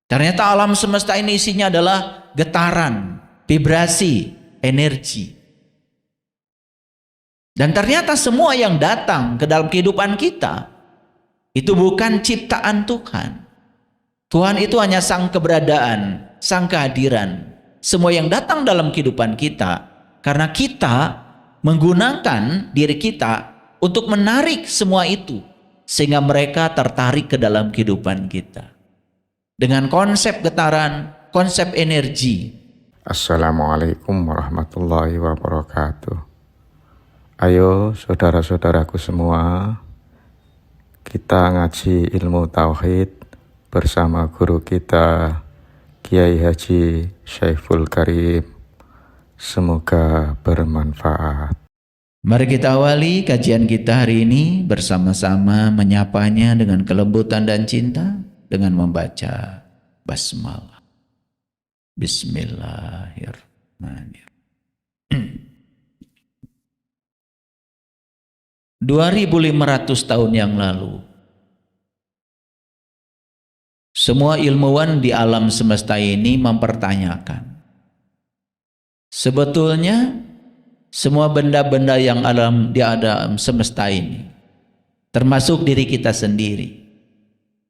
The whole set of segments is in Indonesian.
Ternyata alam semesta ini isinya adalah getaran, vibrasi, energi. Dan ternyata semua yang datang ke dalam kehidupan kita itu bukan ciptaan Tuhan. Tuhan itu hanya sang keberadaan, sang kehadiran. Semua yang datang dalam kehidupan kita karena kita menggunakan diri kita untuk menarik semua itu sehingga mereka tertarik ke dalam kehidupan kita. Dengan konsep getaran, konsep energi. Assalamualaikum warahmatullahi wabarakatuh. Ayo saudara-saudaraku semua, kita ngaji ilmu tauhid bersama guru kita Kiai Haji Syaiful Karim. Semoga bermanfaat. Mari kita awali kajian kita hari ini bersama-sama menyapanya dengan kelembutan dan cinta dengan membaca basmalah. Bismillahirrahmanirrahim. 2500 tahun yang lalu, semua ilmuwan di alam semesta ini mempertanyakan, sebetulnya semua benda-benda yang di alam semesta ini, termasuk diri kita sendiri,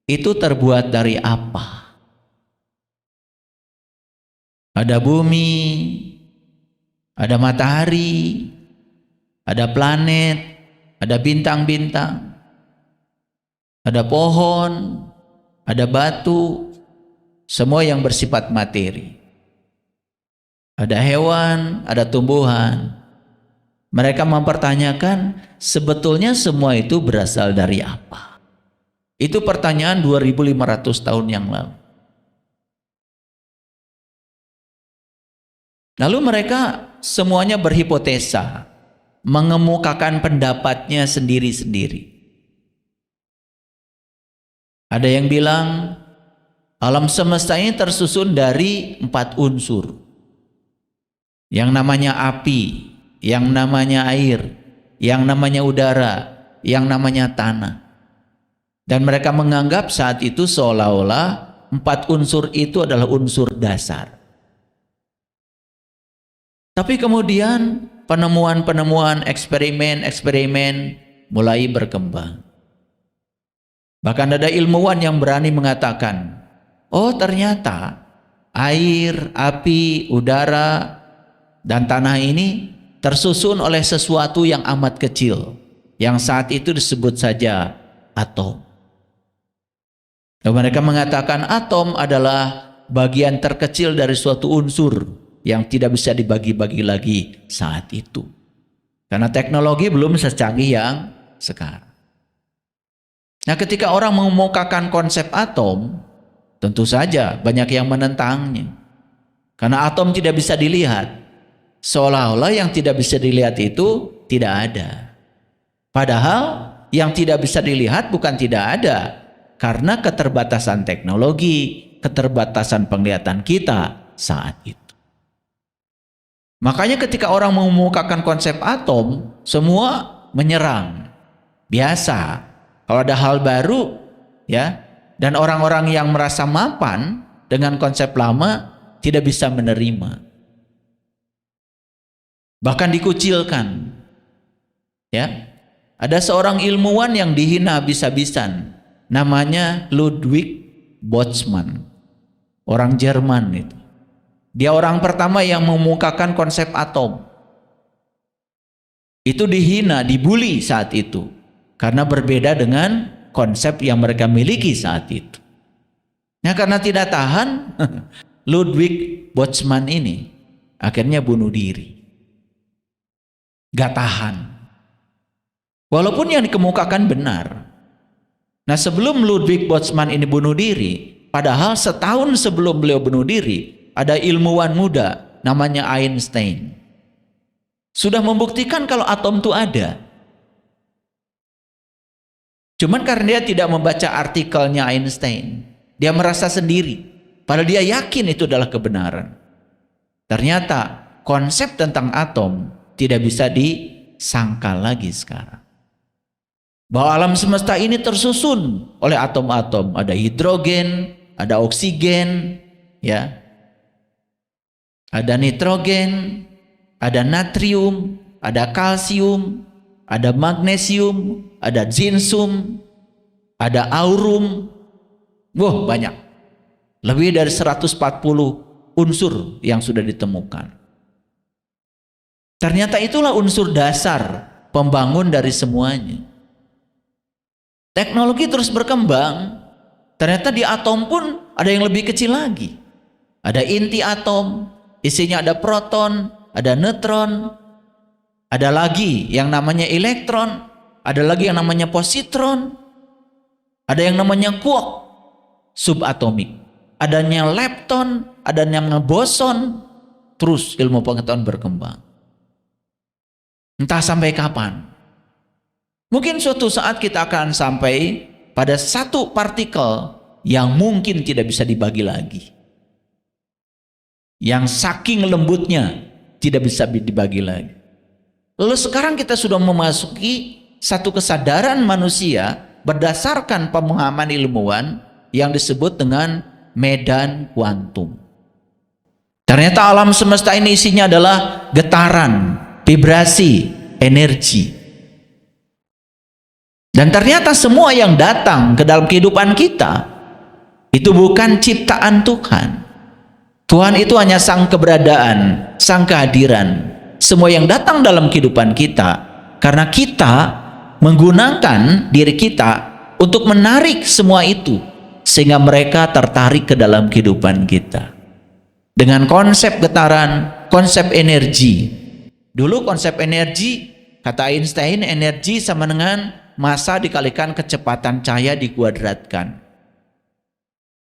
itu terbuat dari apa? Ada bumi, ada matahari, ada planet, ada bintang-bintang, ada pohon, ada batu, semua yang bersifat materi. Ada hewan, ada tumbuhan. Mereka mempertanyakan sebetulnya semua itu berasal dari apa? Itu pertanyaan 2500 tahun yang lalu. Lalu mereka semuanya berhipotesa, mengemukakan pendapatnya sendiri-sendiri. Ada yang bilang alam semesta ini tersusun dari 4 unsur. Yang namanya api, yang namanya air, yang namanya udara, yang namanya tanah. Dan mereka menganggap saat itu seolah-olah 4 unsur itu adalah unsur dasar. Tapi kemudian penemuan-penemuan, eksperimen-eksperimen mulai berkembang. Bahkan ada ilmuwan yang berani mengatakan, oh ternyata air, api, udara, dan tanah ini tersusun oleh sesuatu yang amat kecil, yang saat itu disebut saja atom. Dan mereka mengatakan atom adalah bagian terkecil dari suatu unsur yang tidak bisa dibagi-bagi lagi saat itu. Karena teknologi belum secanggih yang sekarang. Nah, ketika orang mengemukakan konsep atom, tentu saja banyak yang menentangnya. Karena atom tidak bisa dilihat. Seolah-olah yang tidak bisa dilihat itu tidak ada. Padahal yang tidak bisa dilihat bukan tidak ada. Karena keterbatasan teknologi, keterbatasan penglihatan kita saat itu. Makanya ketika orang mengemukakan konsep atom, semua menyerang. Biasa, kalau ada hal baru, ya, dan orang-orang yang merasa mapan dengan konsep lama tidak bisa menerima. Bahkan dikucilkan. Ya, ada seorang ilmuwan yang dihina habis-habisan, namanya Ludwig Boltzmann, orang Jerman itu. Dia orang pertama yang mengemukakan konsep atom. Itu dihina, dibully saat itu. Karena berbeda dengan konsep yang mereka miliki saat itu. Nah, karena tidak tahan, Ludwig Boltzmann ini akhirnya bunuh diri. Gak tahan. Walaupun yang dikemukakan benar. Nah, sebelum Ludwig Boltzmann ini bunuh diri, padahal setahun sebelum beliau bunuh diri, ada ilmuwan muda namanya Einstein. Sudah membuktikan kalau atom itu ada. Cuman karena dia tidak membaca artikelnya Einstein, dia merasa sendiri. Padahal dia yakin itu adalah kebenaran. Ternyata konsep tentang atom tidak bisa disangkal lagi sekarang. Bahwa alam semesta ini tersusun oleh atom-atom. Ada hidrogen, ada oksigen, ya, ada nitrogen, ada natrium, ada kalsium, ada magnesium, ada zinsum, ada aurum. Wah, banyak. Lebih dari 140 unsur yang sudah ditemukan. Ternyata itulah unsur dasar pembangun dari semuanya. Teknologi terus berkembang. Ternyata di atom pun ada yang lebih kecil lagi. Ada inti atom, isinya ada proton, ada neutron, ada lagi yang namanya elektron, ada lagi yang namanya positron, ada yang namanya quark subatomik, adanya lepton, adanya boson. Terus ilmu pengetahuan berkembang. Entah sampai kapan. Mungkin suatu saat kita akan sampai pada satu partikel yang mungkin tidak bisa dibagi lagi. Yang saking lembutnya tidak bisa dibagi lagi. Lalu sekarang kita sudah memasuki satu kesadaran manusia berdasarkan pemahaman ilmuwan yang disebut dengan medan kuantum. Ternyata alam semesta ini isinya adalah getaran, vibrasi, energi. Dan ternyata semua yang datang ke dalam kehidupan kita itu bukan ciptaan Tuhan. Tuhan itu hanya sang keberadaan, sang kehadiran. Semua yang datang dalam kehidupan kita karena kita menggunakan diri kita untuk menarik semua itu sehingga mereka tertarik ke dalam kehidupan kita. Dengan konsep getaran, konsep energi. Dulu konsep energi, kata Einstein, energi sama dengan massa dikalikan kecepatan cahaya dikuadratkan.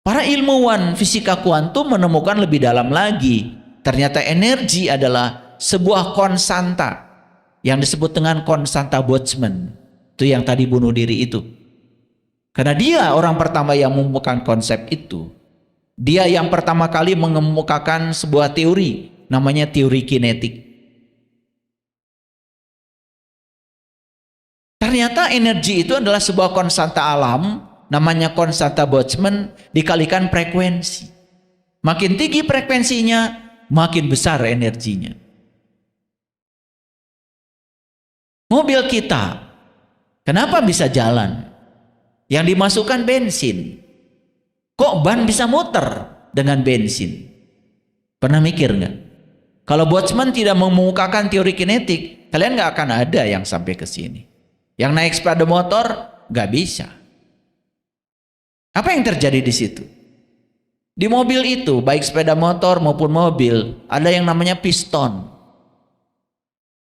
Para ilmuwan fisika kuantum menemukan lebih dalam lagi. Ternyata energi adalah sebuah konstanta yang disebut dengan konstanta Boltzmann. Itu yang tadi bunuh diri itu. Karena dia orang pertama yang menemukan konsep itu. Dia yang pertama kali mengemukakan sebuah teori, namanya teori kinetik. Ternyata energi itu adalah sebuah konstanta alam, namanya konstanta Boltzmann, dikalikan frekuensi. Makin tinggi frekuensinya, makin besar energinya. Mobil kita, kenapa bisa jalan? Yang dimasukkan bensin. Kok ban bisa muter dengan bensin? Pernah mikir nggak? Kalau Boltzmann tidak mengemukakan teori kinetik, kalian nggak akan ada yang sampai ke sini. Yang naik sepeda motor nggak bisa. Apa yang terjadi di situ? Di mobil itu, baik sepeda motor maupun mobil, ada yang namanya piston.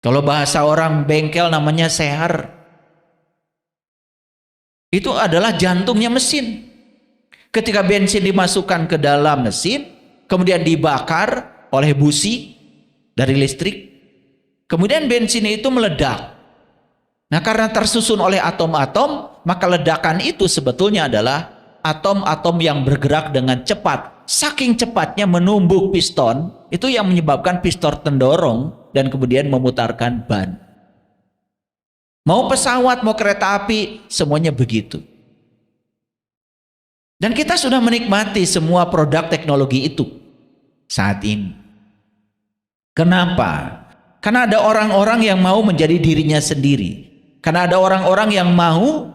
Kalau bahasa orang bengkel namanya sehar. Itu adalah jantungnya mesin. Ketika bensin dimasukkan ke dalam mesin, kemudian dibakar oleh busi dari listrik, kemudian bensin itu meledak. Nah, karena tersusun oleh atom-atom, maka ledakan itu sebetulnya adalah atom-atom yang bergerak dengan cepat. Saking cepatnya menumbuk piston, itu yang menyebabkan piston terdorong dan kemudian memutarkan ban. Mau pesawat, mau kereta api, semuanya begitu. Dan kita sudah menikmati semua produk teknologi itu saat ini. Kenapa? Karena ada orang-orang yang mau menjadi dirinya sendiri. Karena ada orang-orang yang mau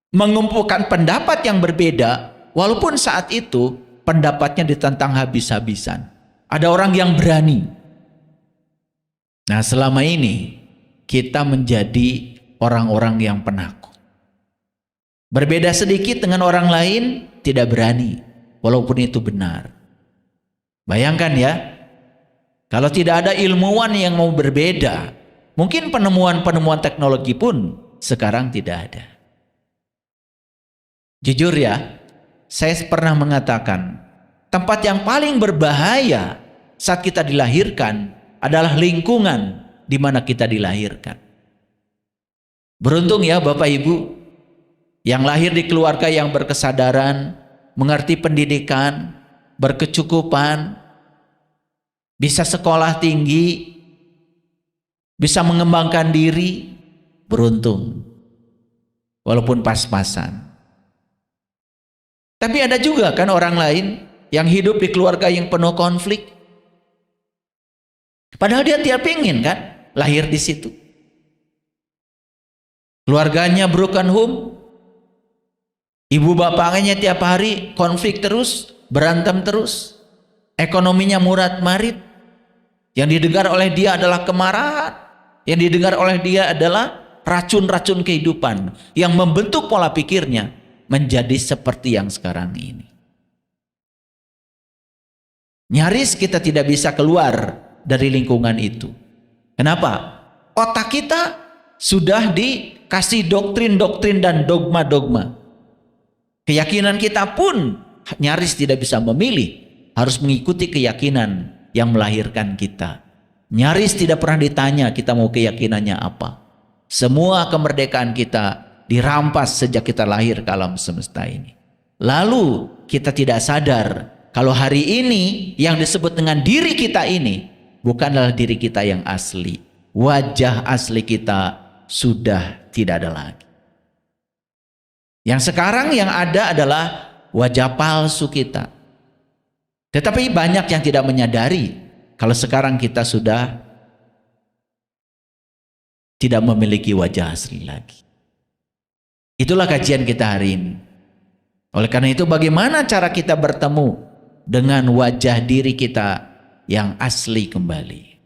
mengumpulkan pendapat yang berbeda, walaupun saat itu pendapatnya ditentang habis-habisan. Ada orang yang berani. Nah, selama ini kita menjadi orang-orang yang penakut. Berbeda sedikit dengan orang lain, tidak berani, walaupun itu benar. Bayangkan ya, kalau tidak ada ilmuwan yang mau berbeda, mungkin penemuan-penemuan teknologi pun sekarang tidak ada. Jujur ya, saya pernah mengatakan, tempat yang paling berbahaya saat kita dilahirkan adalah lingkungan di mana kita dilahirkan. Beruntung ya Bapak Ibu, yang lahir di keluarga yang berkesadaran, mengerti pendidikan, berkecukupan, bisa sekolah tinggi, bisa mengembangkan diri, beruntung. Walaupun pas-pasan. Tapi ada juga kan orang lain yang hidup di keluarga yang penuh konflik. Padahal dia tidak ingin kan lahir di situ. Keluarganya broken home. Ibu bapaknya tiap hari konflik terus, berantem terus. Ekonominya murat-marit. Yang didengar oleh dia adalah kemarahan. Yang didengar oleh dia adalah racun-racun kehidupan yang membentuk pola pikirnya menjadi seperti yang sekarang ini. Nyaris kita tidak bisa keluar dari lingkungan itu. Kenapa? Otak kita sudah dikasih doktrin-doktrin dan dogma-dogma. Keyakinan kita pun nyaris tidak bisa memilih, harus mengikuti keyakinan yang melahirkan kita. Nyaris tidak pernah ditanya kita mau keyakinannya apa. Semua kemerdekaan kita dirampas sejak kita lahir ke alam semesta ini. Lalu kita tidak sadar kalau hari ini yang disebut dengan diri kita ini bukanlah diri kita yang asli. Wajah asli kita sudah tidak ada lagi. Yang sekarang yang ada adalah wajah palsu kita. Tetapi banyak yang tidak menyadari kalau sekarang kita sudah tidak memiliki wajah asli lagi. Itulah kajian kita hari ini. Oleh karena itu, bagaimana cara kita bertemu dengan wajah diri kita yang asli kembali?